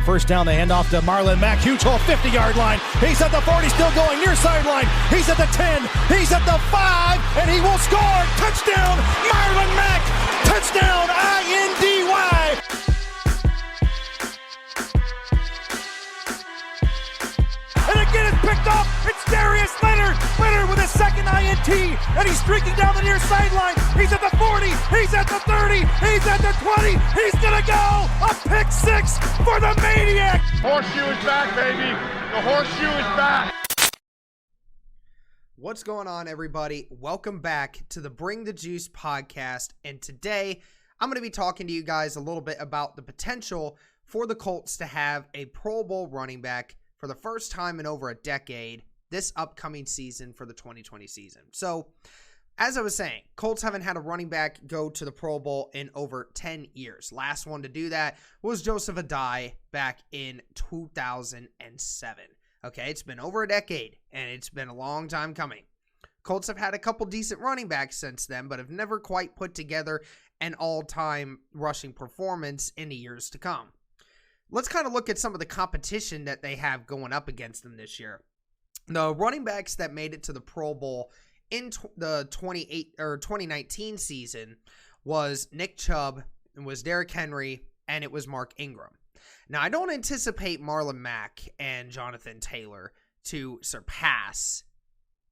first down. They hand off to Marlon Mack. Huge hole, 50-yard line. He's at the 40, still going near sideline. He's at the 10. He's at the 5, and he will score. Touchdown, Marlon Mack. Touchdown, INDY. And again, it's picked up. It's Darius Leonard. Leonard with his second INT, and he's streaking down the near sideline. He's at the 40. He's at the 30. He's at the 20. He's going to go. A pick six for the Maniac. Horseshoe is back, baby. The horseshoe is back. What's going on, everybody? Welcome back to the Bring the Juice podcast. And today, I'm going to be talking to you guys a little bit about the potential for the Colts to have a Pro Bowl running back for the first time in over a decade this upcoming season for the 2020 season. So, as I was saying, Colts haven't had a running back go to the Pro Bowl in over 10 years. Last one to do that was Joseph Addai back in 2007. Okay, it's been over a decade, and it's been a long time coming. Colts have had a couple decent running backs since then, but have never quite put together an all-time rushing performance in the years to come. Let's kind of look at some of the competition that they have going up against them this year. The running backs that made it to the Pro Bowl in the 2019 season was Nick Chubb, it was Derrick Henry, and it was Mark Ingram. Now, I don't anticipate Marlon Mack and Jonathan Taylor to surpass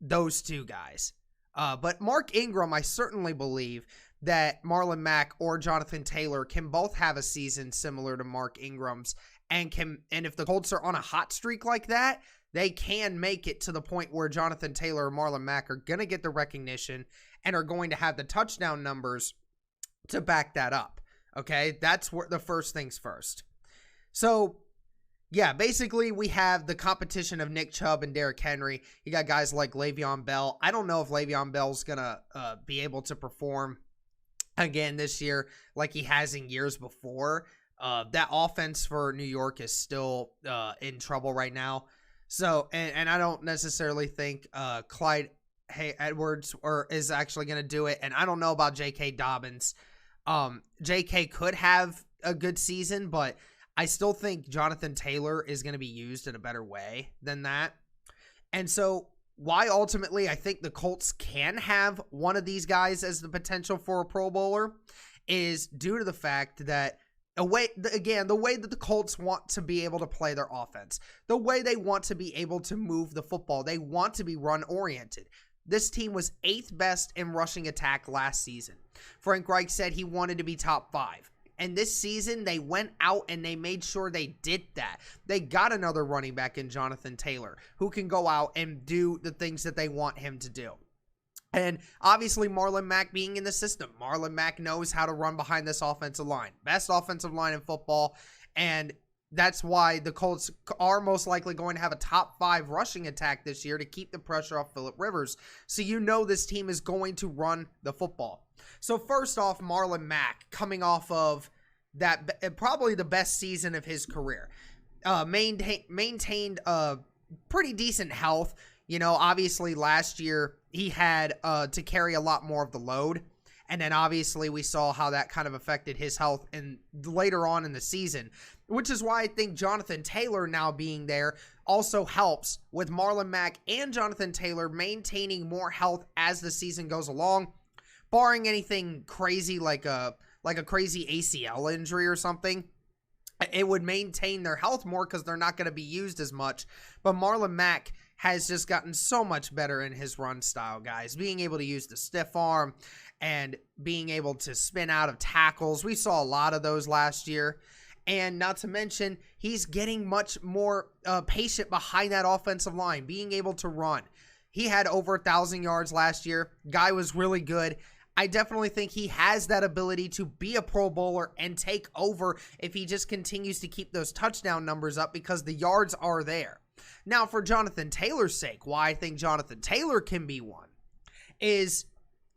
those two guys. But Mark Ingram, I certainly believe that Marlon Mack or Jonathan Taylor can both have a season similar to Mark Ingram's, and if the Colts are on a hot streak like that, they can make it to the point where Jonathan Taylor or Marlon Mack are going to get the recognition and are going to have the touchdown numbers to back that up. Okay, that's where the first things first. So, yeah, basically we have the competition of Nick Chubb and Derrick Henry. You got guys like Le'Veon Bell. I don't know if Le'Veon Bell's going to be able to perform again this year like he has in years before. That offense for New York is still in trouble right now. So, and I don't necessarily think Clyde Edwards is actually going to do it. And I don't know about J.K. Dobbins. J.K. could have a good season, but I still think Jonathan Taylor is going to be used in a better way than that. And so why ultimately I think the Colts can have one of these guys as the potential for a Pro Bowler is due to the fact that the way that the Colts want to be able to play their offense, the way they want to be able to move the football, they want to be run-oriented. This team was 8th best in rushing attack last season. Frank Reich said he wanted to be top 5. And this season, they went out and they made sure they did that. They got another running back in Jonathan Taylor who can go out and do the things that they want him to do. And obviously, Marlon Mack being in the system. Marlon Mack knows how to run behind this offensive line. Best offensive line in football. And that's why the Colts are most likely going to have a top 5 rushing attack this year to keep the pressure off Phillip Rivers. So you know this team is going to run the football. So first off, Marlon Mack coming off of that probably the best season of his career. Maintained a pretty decent health. You know, obviously last year he had to carry a lot more of the load. And then obviously we saw how that kind of affected his health and later on in the season, which is why I think Jonathan Taylor now being there also helps with Marlon Mack and Jonathan Taylor maintaining more health as the season goes along, barring anything crazy like a crazy ACL injury or something. It would maintain their health more because they're not going to be used as much. But Marlon Mack has just gotten so much better in his run style, guys. Being able to use the stiff arm and being able to spin out of tackles. We saw a lot of those last year. And not to mention, he's getting much more patient behind that offensive line, being able to run. He had over 1,000 yards last year. Guy was really good. I definitely think he has that ability to be a Pro Bowler and take over if he just continues to keep those touchdown numbers up because the yards are there. Now, for Jonathan Taylor's sake, why I think Jonathan Taylor can be one is,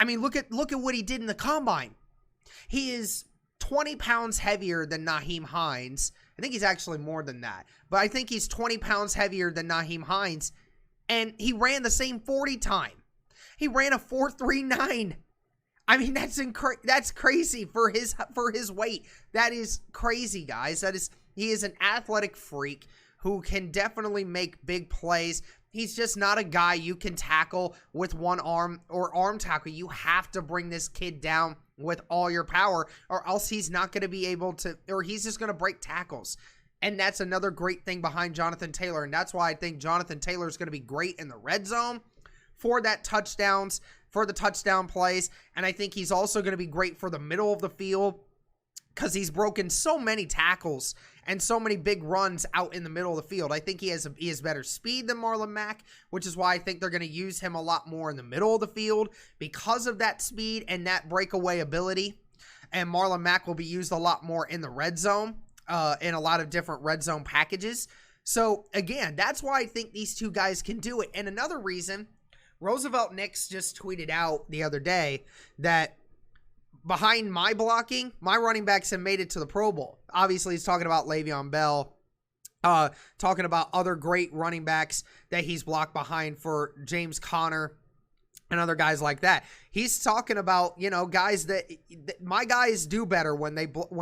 I mean, look at what he did in the Combine. He is 20 pounds heavier than Nyheim Hines. I think he's actually more than that. But I think he's 20 pounds heavier than Nyheim Hines. And he ran the same 40 time. He ran a 4.39. I mean, that's crazy for his weight. That is crazy, guys. He is an athletic freak who can definitely make big plays. He's just not a guy you can tackle with one arm or arm tackle. You have to bring this kid down with all your power, or else he's not going to be able to, or he's just going to break tackles. And that's another great thing behind Jonathan Taylor. And that's why I think Jonathan Taylor is going to be great in the red zone for the touchdown plays. And I think he's also going to be great for the middle of the field, because he's broken so many tackles and so many big runs out in the middle of the field. I think he has better speed than Marlon Mack, which is why I think they're going to use him a lot more in the middle of the field because of that speed and that breakaway ability. And Marlon Mack will be used a lot more in the red zone, in a lot of different red zone packages. So, again, that's why I think these two guys can do it. And another reason, Roosevelt Nix just tweeted out the other day that behind my blocking, my running backs have made it to the Pro Bowl. Obviously, he's talking about Le'Veon Bell, talking about other great running backs that he's blocked behind for James Conner and other guys like that. He's talking about, guys that my guys do better when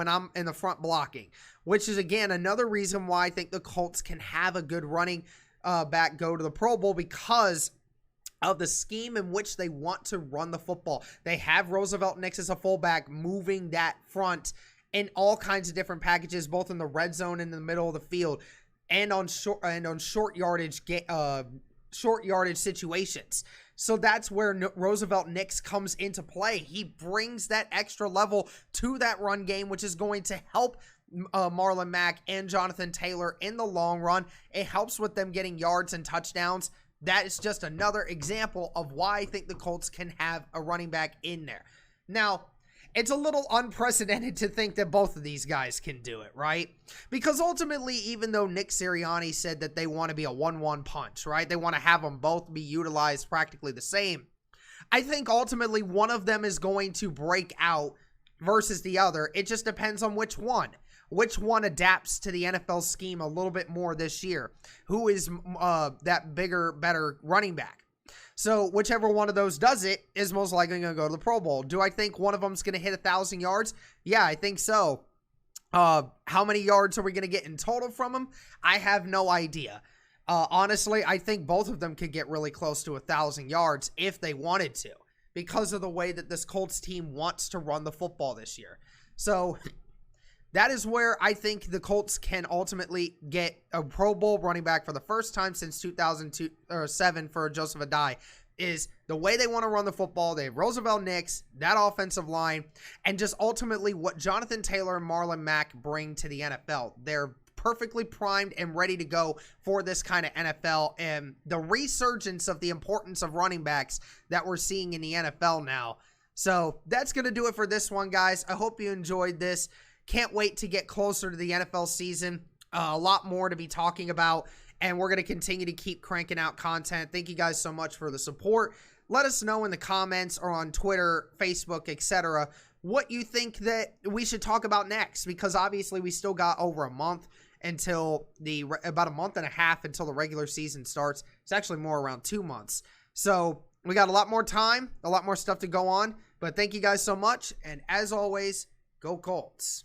I'm in the front blocking, which is, again, another reason why I think the Colts can have a good running back go to the Pro Bowl, because of the scheme in which they want to run the football. They have Roosevelt Nix as a fullback, moving that front in all kinds of different packages, both in the red zone and in the middle of the field, and on short yardage situations. So that's where Roosevelt Nix comes into play. He brings that extra level to that run game, which is going to help Marlon Mack and Jonathan Taylor in the long run. It helps with them getting yards and touchdowns. That is just another example of why I think the Colts can have a running back in there. Now, it's a little unprecedented to think that both of these guys can do it, right? Because ultimately, even though Nick Sirianni said that they want to be a 1-1 punch, right? They want to have them both be utilized practically the same. I think ultimately one of them is going to break out versus the other. It just depends on which one. Which one adapts to the NFL scheme a little bit more this year? Who is that bigger, better running back? So whichever one of those does it is most likely going to go to the Pro Bowl. Do I think one of them is going to hit 1,000 yards? Yeah, I think so. How many yards are we going to get in total from them? I have no idea. Honestly, I think both of them could get really close to 1,000 yards if they wanted to, because of the way that this Colts team wants to run the football this year. So that is where I think the Colts can ultimately get a Pro Bowl running back for the first time since 2007 for Joseph Adai, is the way they want to run the football. They have Roosevelt Nix, that offensive line, and just ultimately what Jonathan Taylor and Marlon Mack bring to the NFL. They're perfectly primed and ready to go for this kind of NFL, and the resurgence of the importance of running backs that we're seeing in the NFL now. So that's going to do it for this one, guys. I hope you enjoyed this. Can't wait to get closer to the NFL season. A lot more to be talking about, and we're going to continue to keep cranking out content. Thank you guys so much for the support. Let us know in the comments or on Twitter, Facebook, etc., what you think that we should talk about next, because obviously we still got over a month until about a month and a half until the regular season starts. It's actually more around 2 months. So we got a lot more time, a lot more stuff to go on, but thank you guys so much, and as always, go Colts.